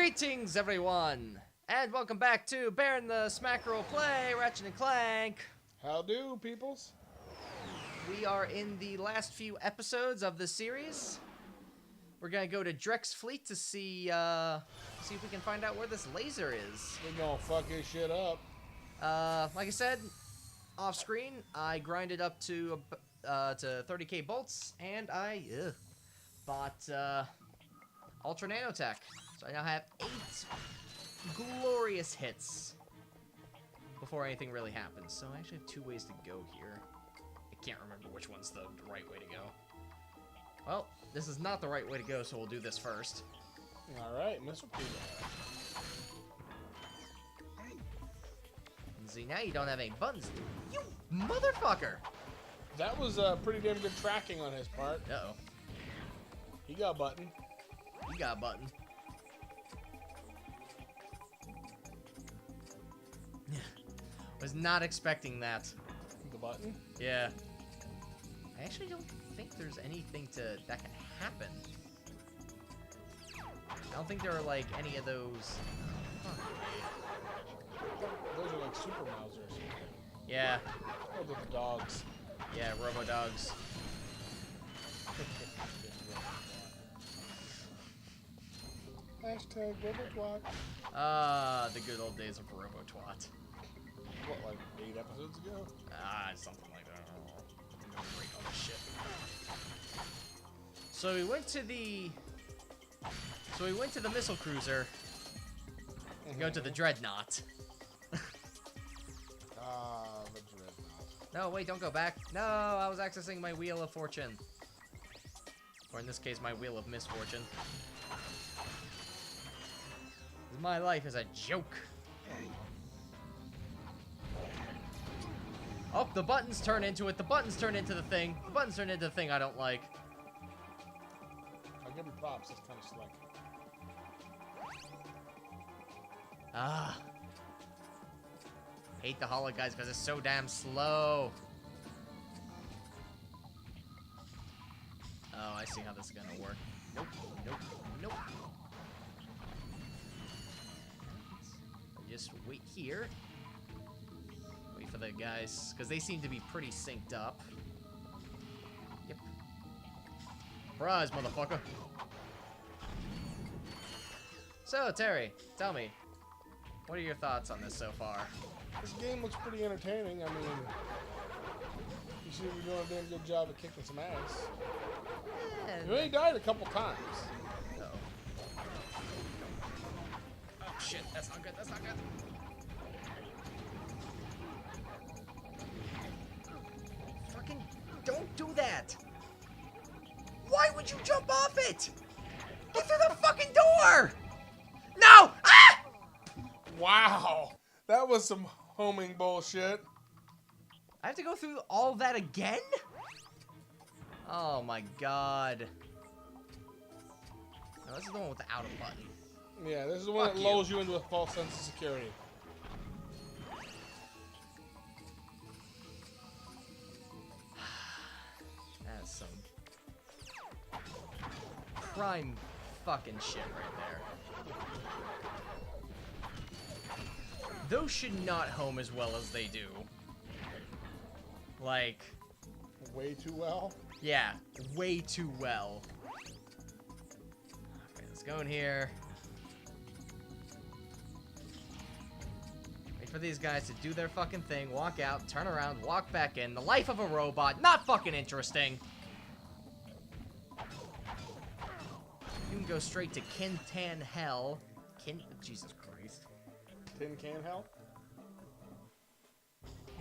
Greetings, everyone, and welcome back to Baron the Smakerel Play, Ratchet and Clank. How do, peoples? We are in the last few episodes of this series. We're gonna go to Drek's fleet to see if we can find out where this laser is. We're gonna fuck his shit up. Like I said, off screen, I grinded up to 30k bolts, and I bought Ultra Nanotech. So I now have 8 glorious hits before anything really happens. So I actually have 2 ways to go here. I can't remember which one's the right way to go. Well, this is not the right way to go, so we'll do this first. Alright, Mr. P. See, now you don't have any buttons. You motherfucker! That was pretty damn good tracking on his part. Uh-oh. He got a button. You got a button. Was not expecting that. The button? Yeah. I actually don't think there's anything that can happen. I don't think there are like any of those. Those are like super Mausers. Yeah. Oh, they're the dogs. Yeah, Robo Dogs. Hashtag RoboTwat. The good old days of RoboTwat. What, like 8 episodes ago? Something like that. Break all this shit. So we went to the missile cruiser. Go to the dreadnought. The dreadnought. No, wait, don't go back. No, I was accessing my Wheel of Fortune. Or in this case, my Wheel of Misfortune. My life is a joke. Oh, the buttons turn into it. The buttons turn into the thing. The buttons turn into the thing I don't like. I'll give him props. It's kind of slick. Hate the holo guys because it's so damn slow. Oh, I see how this is gonna work. Nope, nope, nope. Just wait here. Wait for the guys, because they seem to be pretty synced up. Yep. Surprise, motherfucker. So, Terry, tell me, what are your thoughts on this so far? This game looks pretty entertaining. I mean, you seem to be doing a damn good job of kicking some ass. You only died a couple times. Uh-oh. Oh, shit, that's not good, that's not good. Fucking don't do that! Why would you jump off it? Get through the fucking door! No! Ah! Wow, that was some homing bullshit. I have to go through all that again? Oh my god. No, this is the one without a button. Yeah, this is the one that lulls you into a false sense of security. That's some prime fucking shit right there. Those should not home as well as they do. Like, way too well. Yeah, way too well. Okay, let's go in here. Wait for these guys to do their fucking thing, walk out, turn around, walk back in. The life of a robot, not fucking interesting. You can go straight to Kintan Hell. Jesus Christ. Tin can hell?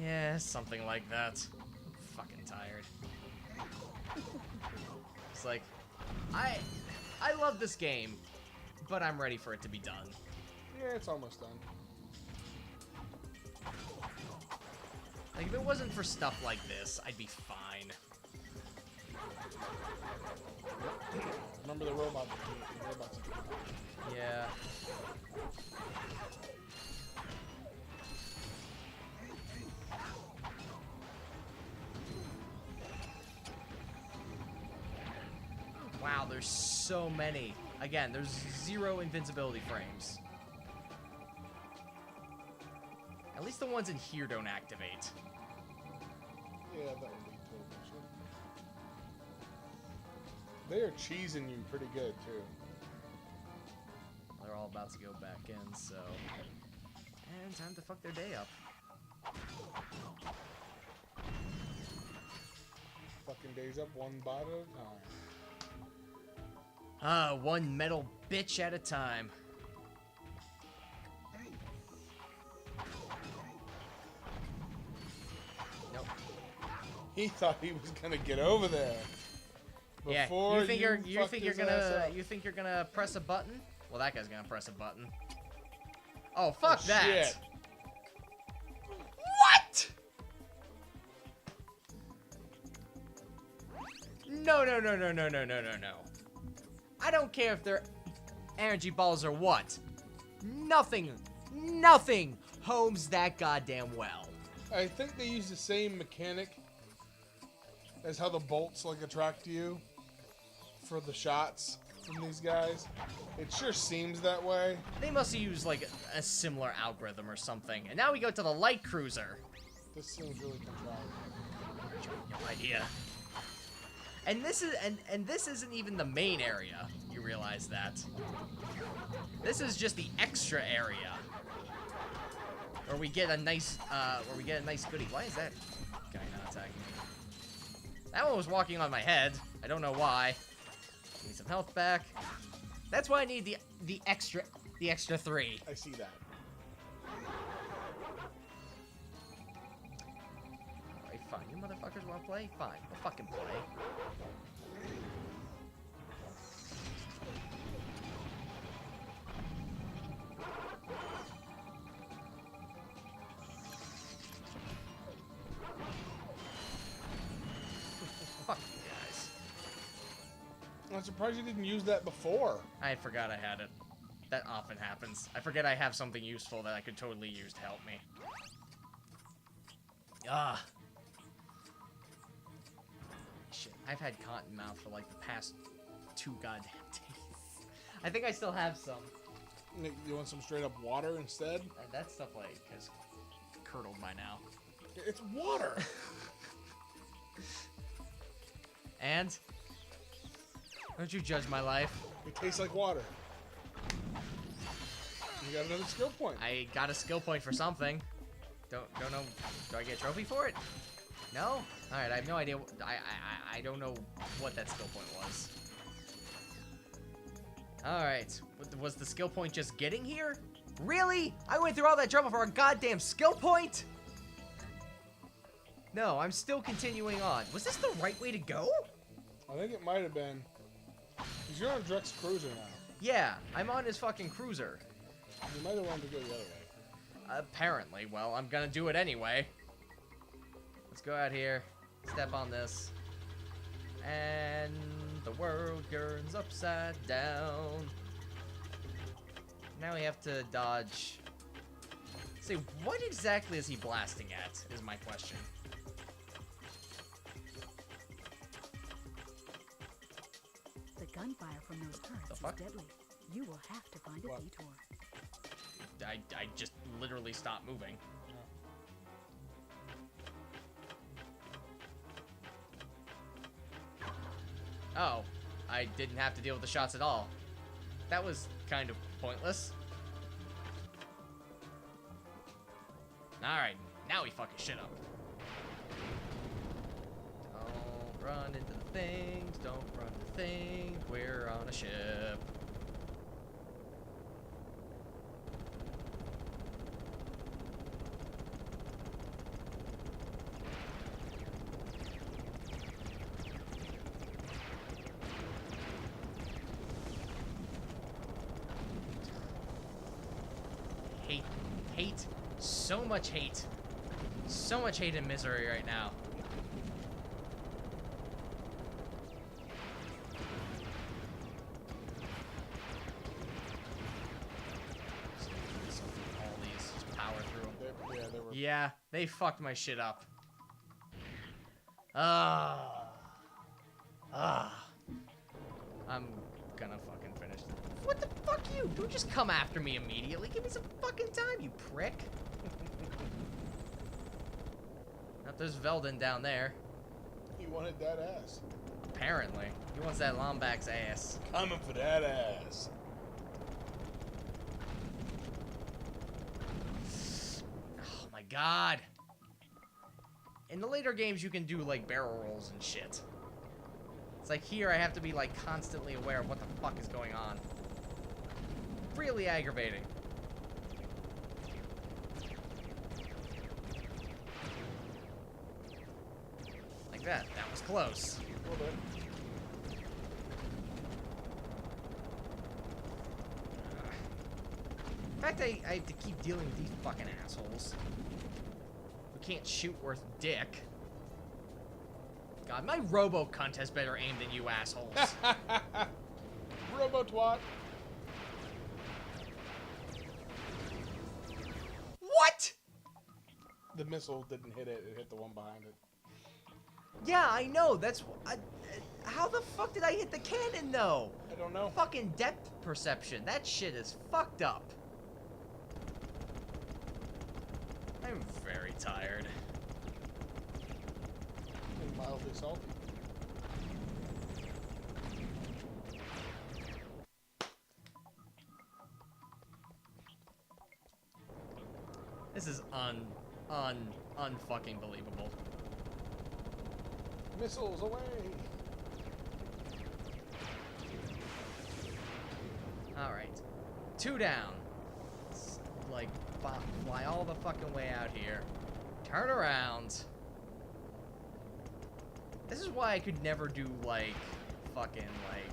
Yeah, something like that. I'm fucking tired. It's like, I love this game, but I'm ready for it to be done. Yeah, it's almost done. Like, if it wasn't for stuff like this, I'd be fine. Remember the robots. Yeah. Wow, there's so many. Again, there's 0 invincibility frames. At least the ones in here don't activate. Yeah, that would be totally true. They are cheesing you pretty good, too. They're all about to go back in, so... And time to fuck their day up. Fucking days up one bot at a time. One metal bitch at a time. Nope. He thought he was gonna get over there. Yeah, Before you think you're gonna gonna press a button? Well, that guy's gonna press a button. Oh, fuck that! Shit. What? No. I don't care if they're energy balls or what. Nothing homes that goddamn well. I think they use the same mechanic as how the bolts like attract you for the shots from these guys. It sure seems that way. They must use like a similar algorithm or something. And now we go to the light cruiser. This seems really contrived. No idea. And this is and this isn't even the main area. You realize that? This is just the extra area where we get a nice goodie. Why is that guy not attacking me? That one was walking on my head. I don't know why. Need some health back. That's why I need the extra 3. I see that. Alright, fine. You motherfuckers wanna play? Fine. We'll fucking play. Fuck you guys. I'm surprised you didn't use that before. I forgot I had it. That often happens. I forget I have something useful that I could totally use to help me. Ah. Shit, I've had cotton mouth for like the past 2 goddamn days. I think I still have some. You want some straight up water instead? And that stuff like has curdled by now. It's water. And don't you judge my life. It tastes like water. You got another skill point. I got a skill point for something. Don't know. Do I get a trophy for it? No? Alright, I have no idea. I don't know what that skill point was. Alright. Was the skill point just getting here? Really? I went through all that trouble for a goddamn skill point? No, I'm still continuing on. Was this the right way to go? I think it might have been. Because you're on Drex Cruiser now. Yeah, I'm on his fucking cruiser. You might have wanted to go the other way. Apparently. Well, I'm gonna do it anyway. Let's go out here, step on this, and the world turns upside down. Now we have to dodge. See, what exactly is he blasting at, is my question. The gunfire from those turrets is deadly. You will have to find a detour. I just literally stopped moving. Oh, I didn't have to deal with the shots at all. That was kind of pointless. Alright, now we fucking shit up. Don't run into the things, don't run into things, we're on a ship. Hate, so much hate. So much hate and misery right now. All these, just power through them. Yeah, they fucked my shit up. I'm gonna fucking finish this. you. Don't just come after me immediately. Give me some fucking time, you prick. Now, there's Veldin down there. He wanted that ass. Apparently. He wants that Lombax ass. Coming for that ass. Oh my god. In the later games, you can do, like, barrel rolls and shit. It's like here, I have to be, like, constantly aware of what the fuck is going on. Really aggravating. Like that. That was close. A little bit. In fact, I have to keep dealing with these fucking assholes who can't shoot worth dick. God, my robo-cunt has better aim than you assholes. Robo-twat. What? The missile didn't hit it. It hit the one behind it. Yeah, I know. That's... how the fuck did I hit the cannon, though? I don't know. Fucking depth perception. That shit is fucked up. I'm very tired. And mildly salty. This is unfucking believable. Missiles away. Alright. 2 down. Let's, like, fly all the fucking way out here. Turn around. This is why I could never do, like, fucking, like,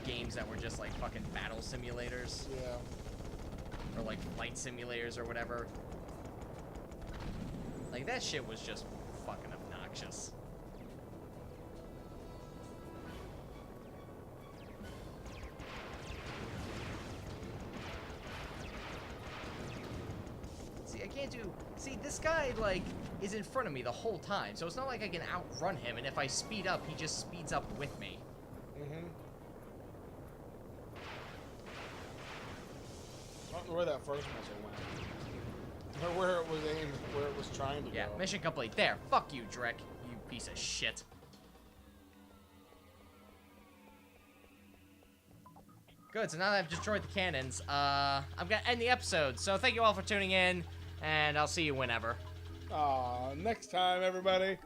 games that were just, like, fucking battle simulators. Yeah. Or, like, flight simulators or whatever. Like, that shit was just fucking obnoxious. See, I can't do... See, this guy, like, is in front of me the whole time, so it's not like I can outrun him, and if I speed up, he just speeds up with me. Mm-hmm. I don't know where that first missile went. Or where it was aimed, where it was trying to Yeah, go. mission complete. There. Fuck you, Drek. You piece of shit. Good, so now that I've destroyed the cannons, I'm gonna end the episode. So thank you all for tuning in, and I'll see you whenever. Aw, next time, everybody.